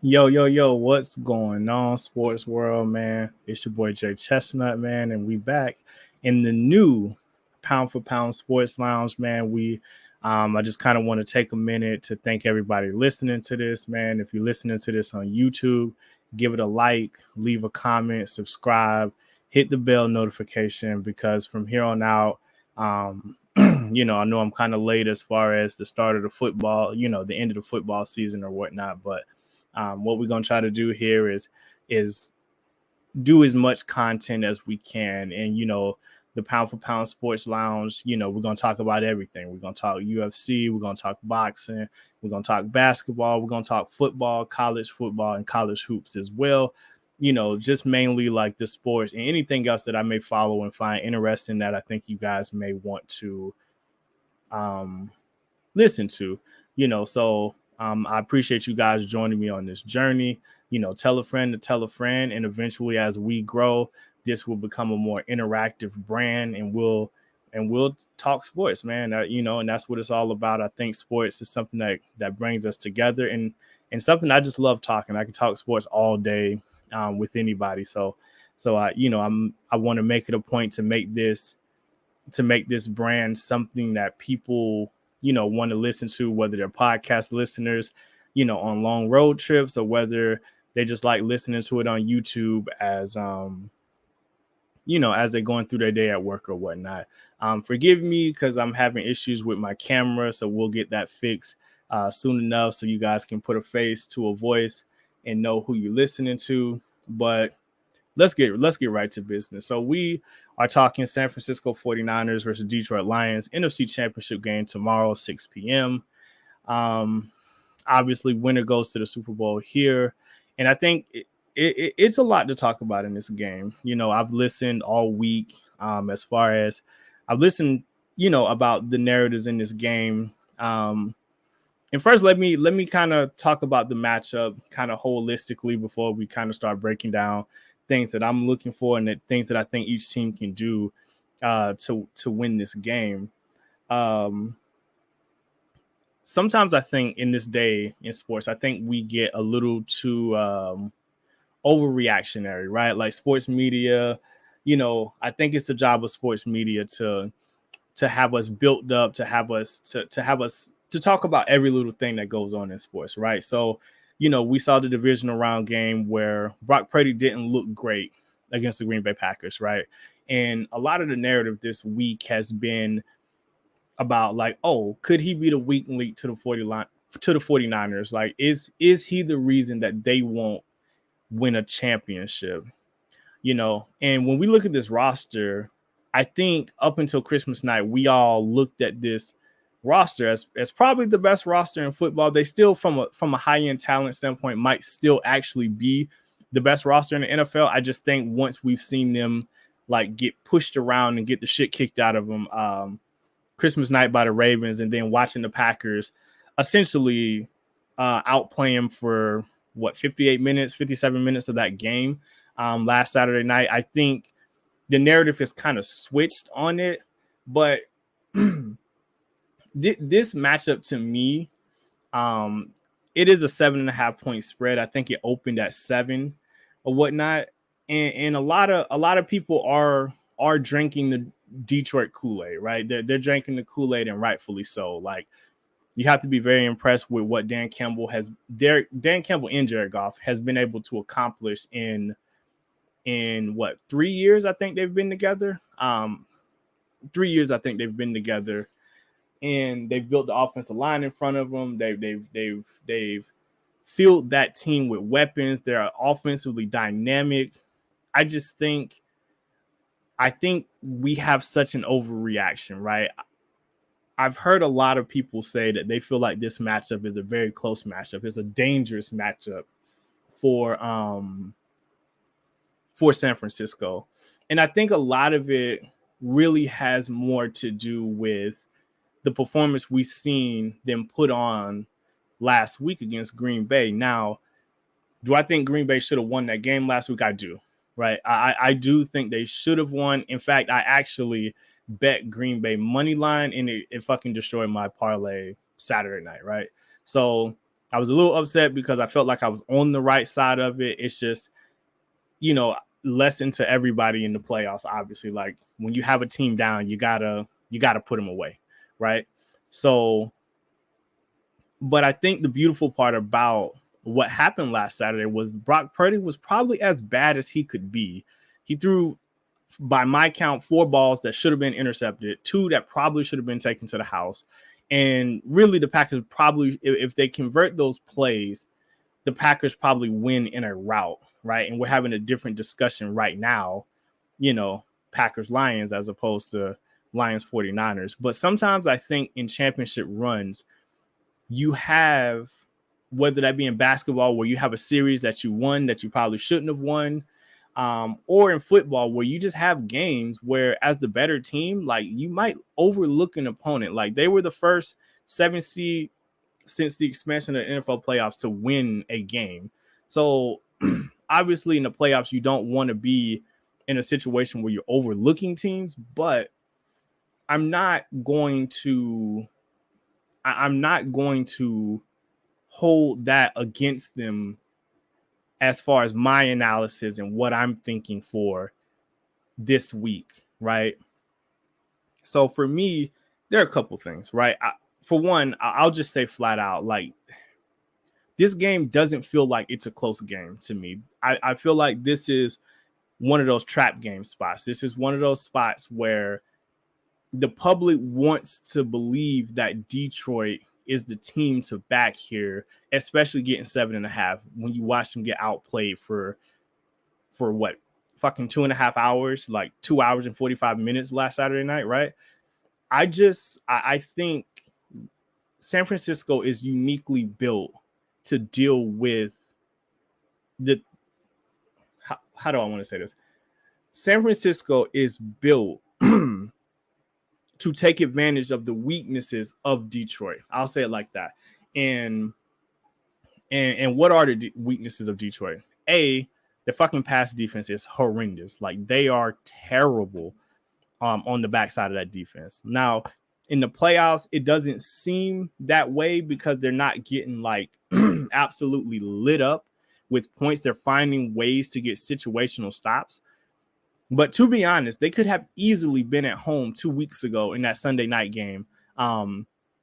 Yo, what's going on, sports world, man? It's your boy Jay Chestnut, man, and we back in the new Pound for Pound Sports Lounge, man. I just kind of want to take a minute to thank everybody listening to this, man. If you're listening to this on YouTube, give it a like, leave a comment, subscribe, hit the bell notification, because from here on out, I know I'm kind of late as far as the start of the football, the end of the football season or whatnot, but what we're gonna try to do here is do as much content as we can, and the Pound for Pound Sports Lounge. We're gonna talk about everything. We're gonna talk UFC. We're gonna talk boxing. We're gonna talk basketball. We're gonna talk football, and college hoops as well. Just mainly like the sports and anything else that I may follow and find interesting that I think you guys may want to listen to. I appreciate you guys joining me on this journey. Tell a friend to tell a friend, and eventually, as we grow, this will become a more interactive brand, and we'll talk sports, man. And that's what it's all about. I think sports is something that brings us together, and something I just love talking. I can talk sports all day with anybody. So I want to make it a point to make this brand something that people want to listen to, whether they're podcast listeners, on long road trips, or whether they just like listening to it on YouTube as as they're going through their day at work or whatnot. Forgive me because I'm having issues with my camera, so we'll get that fixed soon enough, so you guys can put a face to a voice and know who you're listening to. But let's get right to business. So we are talking San Francisco 49ers versus Detroit Lions, NFC Championship game tomorrow, 6 p.m. Obviously, winner goes to the Super Bowl here. And I think it's a lot to talk about in this game. I've listened all week as far as I've listened, about the narratives in this game. And first, let me kind of talk about the matchup kind of holistically before we kind of start breaking down things that I'm looking for and the things that I think each team can do to win this game. Sometimes I think in this day in sports, I think we get a little too overreactionary, right? Like sports media, I think it's the job of sports media to have us built up, to have us to talk about every little thing that goes on in sports, right? So we saw the divisional round game where Brock Purdy didn't look great against the Green Bay Packers, right? And a lot of the narrative this week has been about like, oh, could he be the weak link to the 49ers? Like, is he the reason that they won't win a championship? And when we look at this roster, I think up until Christmas night, we all looked at this roster as probably the best roster in football. They still, from a high-end talent standpoint, might still actually be the best roster in the NFL. I just think once we've seen them like get pushed around and get the shit kicked out of them Christmas night by the Ravens, and then watching the Packers essentially outplay them for 57 minutes of that game last Saturday night, I think the narrative has kind of switched on it. But this matchup, to me, it is a 7.5 point spread. I think it opened at 7 or whatnot, and a lot of people are drinking the Detroit Kool-Aid, right? They're drinking the Kool-Aid, and rightfully so. Like, you have to be very impressed with what Dan Campbell and Jared Goff has been able to accomplish in 3 years. I think they've been together. 3 years, I think they've been together. And they've built the offensive line in front of them. They've filled that team with weapons. They're offensively dynamic. I think we have such an overreaction, right? I've heard a lot of people say that they feel like this matchup is a very close matchup. It's a dangerous matchup for San Francisco. And I think a lot of it really has more to do with the performance we've seen them put on last week against Green Bay. Now, do I think Green Bay should have won that game last week? I do, right? I do think they should have won. In fact, I actually bet Green Bay money line, and it fucking destroyed my parlay Saturday night, right? So I was a little upset because I felt like I was on the right side of it. It's just, lesson to everybody in the playoffs. Obviously, like when you have a team down, you gotta put them away, right? So, but I think the beautiful part about what happened last Saturday was Brock Purdy was probably as bad as he could be. He threw, by my count, 4 balls that should have been intercepted, 2 that probably should have been taken to the house. And really, the Packers probably, if they convert those plays, the Packers probably win in a rout, right? And we're having a different discussion right now, Packers Lions as opposed to Lions 49ers. But sometimes I think in championship runs, you have, whether that be in basketball where you have a series that you won that you probably shouldn't have won, or in football where you just have games where as the better team, like you might overlook an opponent. Like they were the first 7 seed since the expansion of the NFL playoffs to win a game. So obviously in the playoffs, you don't want to be in a situation where you're overlooking teams, but I'm not going to hold that against them as far as my analysis and what I'm thinking for this week, right? So for me, there are a couple things, right? For one, I'll just say flat out, like, this game doesn't feel like it's a close game to me. I feel like this is one of those trap game spots. This is one of those spots where the public wants to believe that Detroit is the team to back here, especially getting 7.5 when you watch them get outplayed for what, fucking 2.5 hours, like 2 hours and 45 minutes last Saturday night, right? I think San Francisco is uniquely built to deal with how do I want to say this? San Francisco is built to take advantage of the weaknesses of Detroit. I'll say it like that. And what are the weaknesses of Detroit? The fucking pass defense is horrendous. Like they are terrible on the backside of that defense. Now, in the playoffs, it doesn't seem that way because they're not getting like absolutely lit up with points. They're finding ways to get situational stops. But to be honest, they could have easily been at home 2 weeks ago in that Sunday night game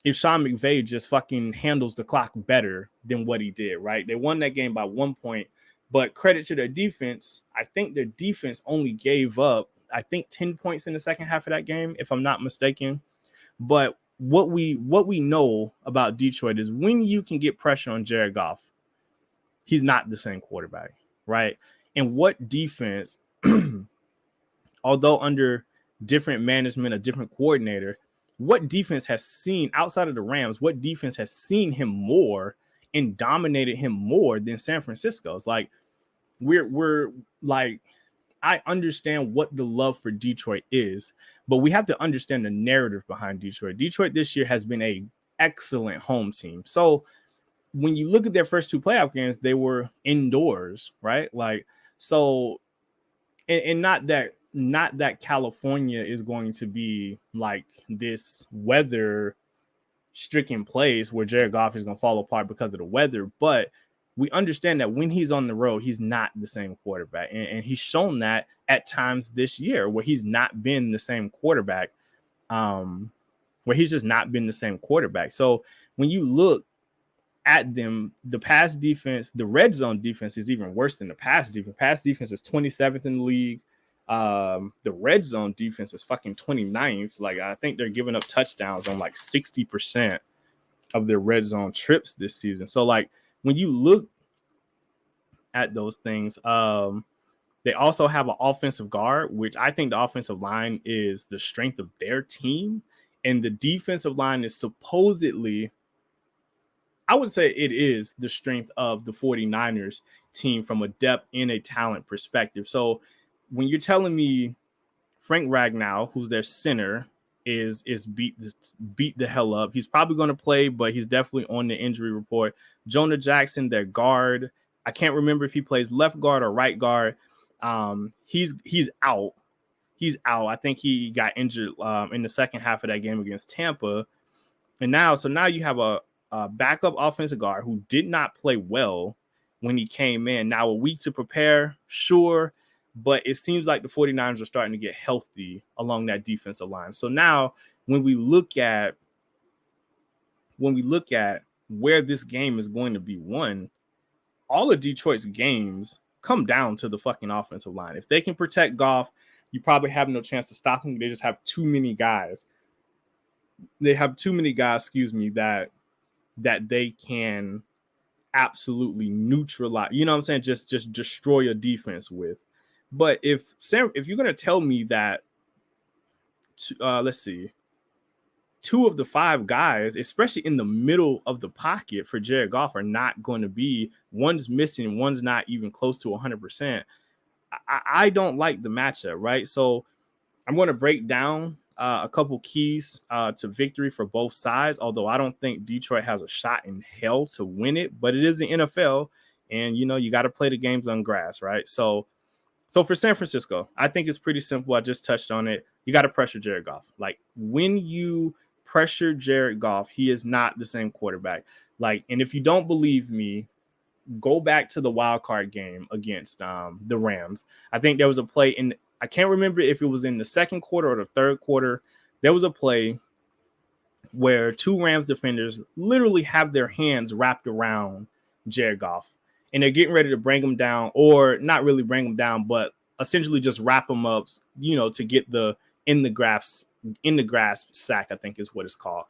if Sean McVay just fucking handles the clock better than what he did, right? They won that game by 1 point, but credit to their defense. I think their defense only gave up, 10 points in the second half of that game, if I'm not mistaken. But what we know about Detroit is when you can get pressure on Jared Goff, he's not the same quarterback, right? And what defense, although under different management, a different coordinator, what defense has seen outside of the Rams, what defense has seen him more and dominated him more than San Francisco's? Like, we're like, I understand what the love for Detroit is, but we have to understand the narrative behind Detroit. Detroit this year has been an excellent home team. So when you look at their first 2 playoff games, they were indoors, right? Like, so, and not that California is going to be like this weather stricken place where Jared Goff is going to fall apart because of the weather, but we understand that when he's on the road, he's not the same quarterback. And he's shown that at times this year where he's not been the same quarterback, where he's just not been the same quarterback. So when you look at them, the pass defense, the red zone defense is even worse than the pass defense. Pass defense is 27th in the league. The red zone defense is fucking 29th. Like, I think they're giving up touchdowns on like 60% of their red zone trips this season. So like, when you look at those things, they also have an offensive guard, which I think the offensive line is the strength of their team. And the defensive line is supposedly, I would say it is the strength of the 49ers team from a depth and a talent perspective. So when you're telling me Frank Ragnow, who's their center, is beat the hell up, he's probably going to play, but he's definitely on the injury report. Jonah Jackson, their guard, I can't remember if he plays left guard or right guard. He's out. He's out. I think he got injured in the second half of that game against Tampa. And now you have a backup offensive guard who did not play well when he came in. Now, a week to prepare, sure, but it seems like the 49ers are starting to get healthy along that defensive line. So now when we look at where this game is going to be won, all of Detroit's games come down to the fucking offensive line. If they can protect Goff, you probably have no chance to stop him. They just have too many guys. They have too many guys, that they can absolutely neutralize. You know what I'm saying? Just destroy a defense with. But if you're gonna tell me that, let's see, 2 of the 5 guys, especially in the middle of the pocket for Jared Goff, are not going to be, one's missing, one's not even close to 100%. I don't like the matchup, right? So I'm going to break down a couple keys to victory for both sides, although I don't think Detroit has a shot in hell to win it, but it is the NFL, and, you got to play the games on grass, right? So for San Francisco, I think it's pretty simple. I just touched on it. You got to pressure Jared Goff. Like, when you pressure Jared Goff, he is not the same quarterback. Like, and if you don't believe me, go back to the wild card game against the Rams. I think there was a play in, I can't remember if it was in the second quarter or the third quarter. There was a play where 2 Rams defenders literally have their hands wrapped around Jared Goff, and they're getting ready to bring him down, or not really bring him down, but essentially just wrap him up, to get the in the grasp sack, I think is what it's called.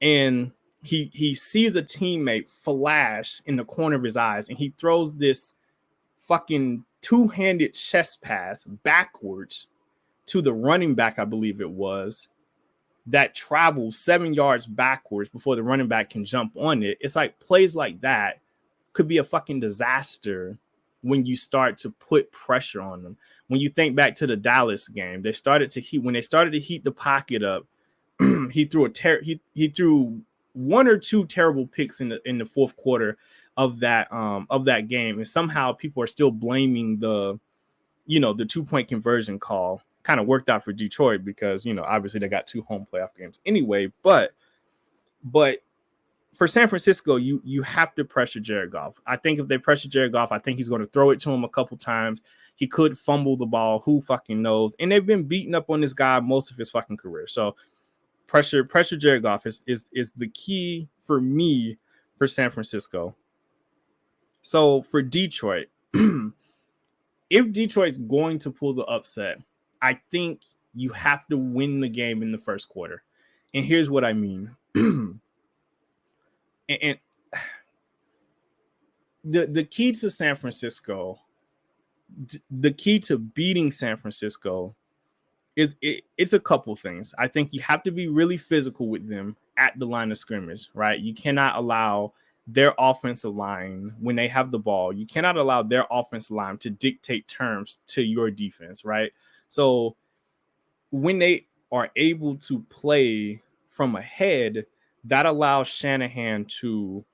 And he sees a teammate flash in the corner of his eyes, and he throws this fucking 2-handed chest pass backwards to the running back, I believe it was, that travels 7 yards backwards before the running back can jump on it. It's like plays like that could be a fucking disaster when you start to put pressure on them. When you think back to the Dallas game, when they started to heat the pocket up, he threw 1 or 2 terrible picks in the fourth quarter of that game, and somehow people are still blaming the 2-point conversion call. Kind of worked out for Detroit because obviously they got 2 home playoff games anyway. But for San Francisco, you have to pressure Jared Goff. I think if they pressure Jared Goff, I think he's going to throw it to him a couple times. He could fumble the ball. Who fucking knows? And they've been beating up on this guy most of his fucking career. So pressure Jared Goff is the key for me for San Francisco. So for Detroit, if Detroit's going to pull the upset, I think you have to win the game in the first quarter. And here's what I mean. And the key to San Francisco, the key to beating San Francisco is it's a couple things. I think you have to be really physical with them at the line of scrimmage, right? You cannot allow their offensive line, when they have the ball, you cannot allow their offensive line to dictate terms to your defense, right? So when they are able to play from ahead, that allows Shanahan to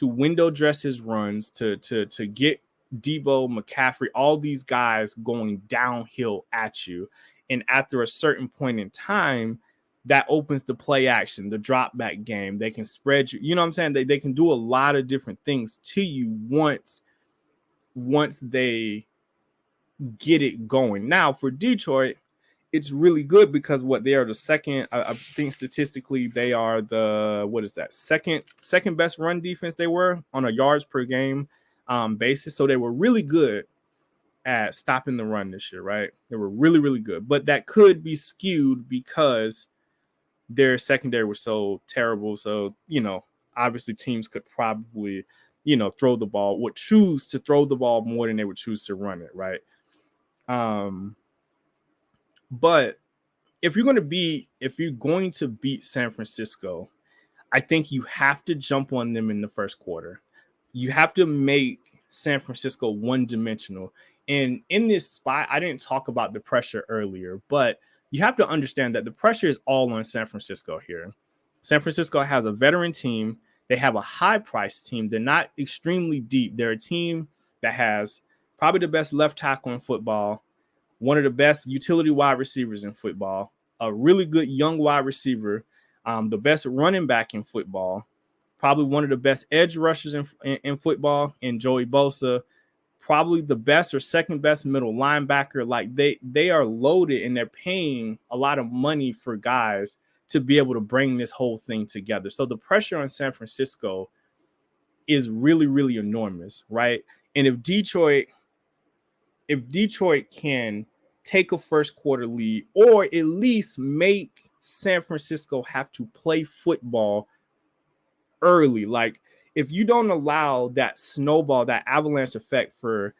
window dress his runs, to get Debo, McCaffrey, all these guys going downhill at you. And after a certain point in time, that opens the play action, the drop back game. They can spread you. You know what I'm saying? They can do a lot of different things to you once they get it going. Now for Detroit, it's really good because they are the second. I think statistically they are the second best run defense. They were on a yards per game basis, so they were really good at stopping the run this year, right? They were really, really good, but that could be skewed because their secondary was so terrible. So obviously teams could probably throw the ball, would choose to throw the ball more than they would choose to run it, right? But if you're going to beat San Francisco, I think you have to jump on them in the first quarter. You have to make San Francisco one-dimensional. And in this spot, I didn't talk about the pressure earlier, but you have to understand that the pressure is all on San Francisco here. San Francisco has a veteran team. They have a high-priced team. They're not extremely deep. They're a team that has probably the best left tackle in football, one of the best utility wide receivers in football, a really good young wide receiver, the best running back in football, probably one of the best edge rushers in football, in Joey Bosa, probably the best or second best middle linebacker. Like they are loaded, and they're paying a lot of money for guys to be able to bring this whole thing together. So the pressure on San Francisco is really, really enormous, right? And if Detroit can take a first quarter lead, or at least make San Francisco have to play football early, like if you don't allow that snowball, that avalanche effect for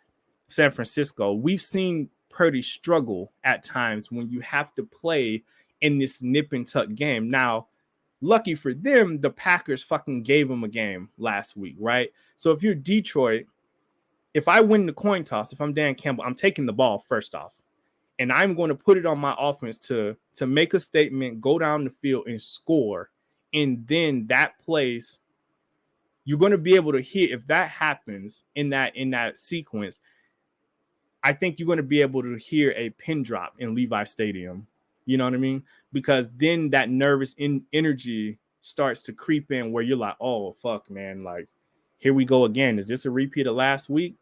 San Francisco, we've seen Purdy struggle at times when you have to play in this nip and tuck game. Now, lucky for them, the Packers fucking gave them a game last week, right? So if you're Detroit, if I win the coin toss, if I'm Dan Campbell, I'm taking the ball first off, and I'm going to put it on my offense to make a statement, go down the field and score. And then that place, you're going to be able to hear, if that happens in that sequence, I think you're going to be able to hear a pin drop in Levi Stadium. You know what I mean? Because then that nervous energy starts to creep in where you're like, oh, fuck, man. Like, here we go again. Is this a repeat of last week?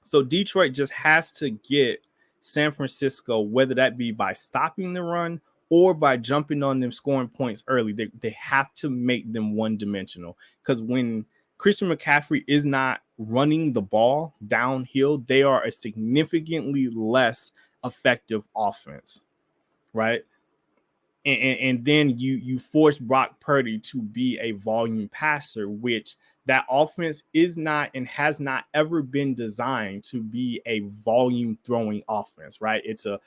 So Detroit just has to get San Francisco, whether that be by stopping the run or by jumping on them, scoring points early. They have to make them one-dimensional. Because when Christian McCaffrey is not running the ball downhill, they are a significantly less effective offense, right? And then you force Brock Purdy to be a volume passer, which that offense is not and has not ever been designed to be a volume throwing offense, right? It's a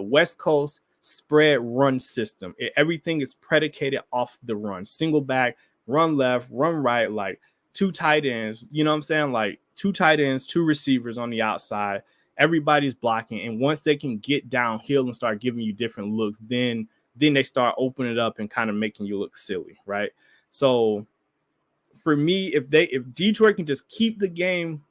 West Coast spread run system. Everything is predicated off the run, single back, run left, run right, like two tight ends, you know what I'm saying? Like two tight ends, two receivers on the outside, everybody's blocking. And once they can get downhill and start giving you different looks, then they start opening it up and kind of making you look silly, right? So for me, if Detroit can just keep the game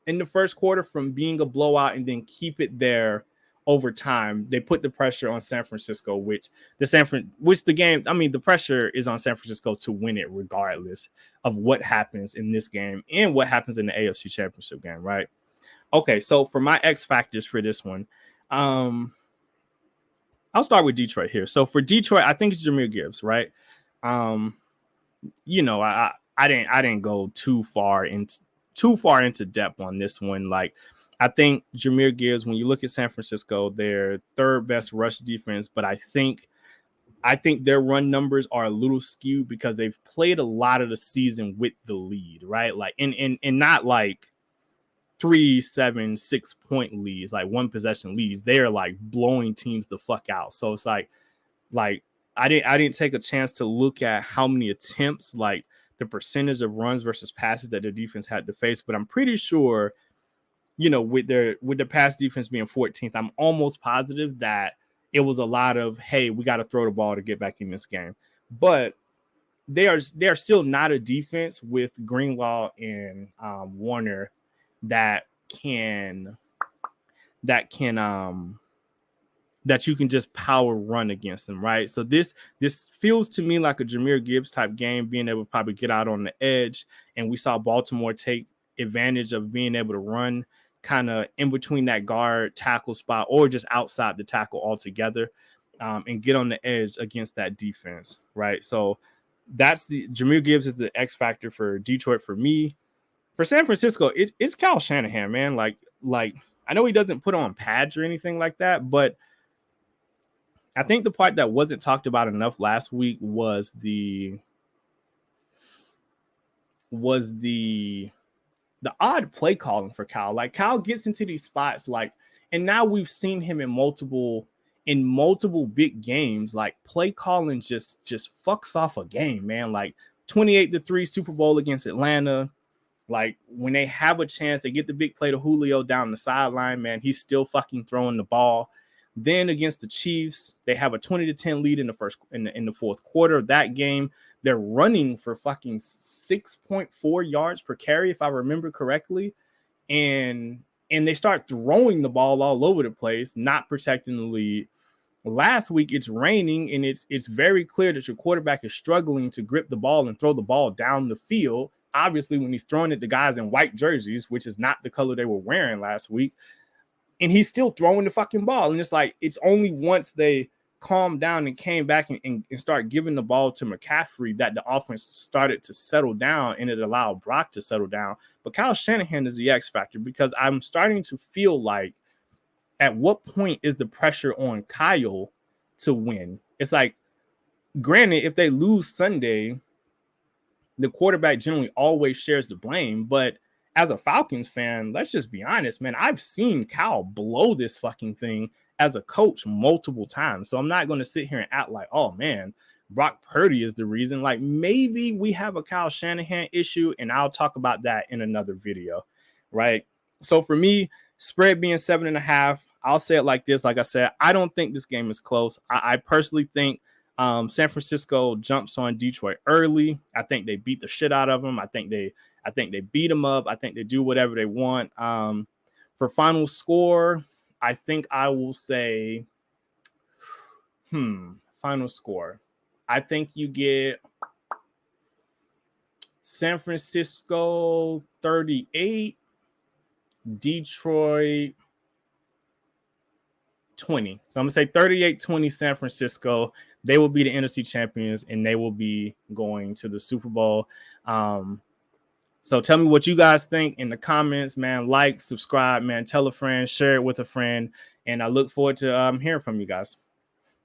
in the first quarter from being a blowout and then keep it there over time, they put the pressure on San Francisco, the pressure is on San Francisco to win it regardless of what happens in this game and what happens in the AFC Championship game, right? Okay, so for my X factors for this one, I'll start with Detroit here. So for Detroit, I think it's Jahmyr Gibbs, right? I didn't go too far into depth on this one. Like, I think Jahmyr Gibbs, when you look at San Francisco, their third best rush defense, but I think their run numbers are a little skewed because they've played a lot of the season with the lead, right? Like, and not like 3-7-6 point leads, like one possession leads. They are like blowing teams the fuck out. So it's like I didn't take a chance to look at how many attempts, like the percentage of runs versus passes that the defense had to face, but I'm pretty sure, with the pass defense being 14th, I'm almost positive that it was a lot of, hey, we got to throw the ball to get back in this game. But they are still not a defense with Greenlaw and Warner that you can just power run against them, right? So this feels to me like a Jahmyr Gibbs type game, being able to probably get out on the edge. And we saw Baltimore take advantage of being able to run kind of in between that guard tackle spot or just outside the tackle altogether, and get on the edge against that defense, right? So that's Jahmyr Gibbs is the X factor for Detroit for me. For San Francisco, it's Kyle Shanahan, man. Like I know he doesn't put on pads or anything like that, but I think the part that wasn't talked about enough last week was the odd play calling for Kyle. Like, Kyle gets into these spots, like, and now we've seen him in multiple big games. Like, play calling just fucks off a game, man. Like 28-3 Super Bowl against Atlanta. Like, when they have a chance, they get the big play to Julio down the sideline, man. He's still fucking throwing the ball. Then against the Chiefs, they have a 20-10 lead in the fourth quarter of that game. They're running for fucking 6.4 yards per carry, if I remember correctly. And they start throwing the ball all over the place, not protecting the lead. Last week it's raining, and it's very clear that your quarterback is struggling to grip the ball and throw the ball down the field. Obviously, when he's throwing it to guys in white jerseys, which is not the color they were wearing last week, and he's still throwing the fucking ball. And it's like, it's only once they calmed down and came back and start giving the ball to McCaffrey that the offense started to settle down, and it allowed Brock to settle down. But Kyle Shanahan is the X factor, because I'm starting to feel like, at what point is the pressure on Kyle to win? It's like, granted, if they lose Sunday, the quarterback generally always shares the blame. But as a Falcons fan, let's just be honest, man, I've seen Kyle blow this fucking thing as a coach multiple times. So I'm not going to sit here and act like, oh man, Brock Purdy is the reason. Like, maybe we have a Kyle Shanahan issue, and I'll talk about that in another video, right? So for me, spread being 7.5, I'll say it like this. Like I said, I don't think this game is close. I personally think San Francisco jumps on Detroit early. I think they beat the shit out of them. I think they beat them up. I think they do whatever they want. For final score, I think I will say, final score. I think you get San Francisco 38, Detroit 20. So I'm going to say 38-20 San Francisco. They will be the NFC champions, and they will be going to the Super Bowl. So tell me what you guys think in the comments, man. Like, subscribe, man. Tell a friend, share it with a friend. And I look forward to hearing from you guys.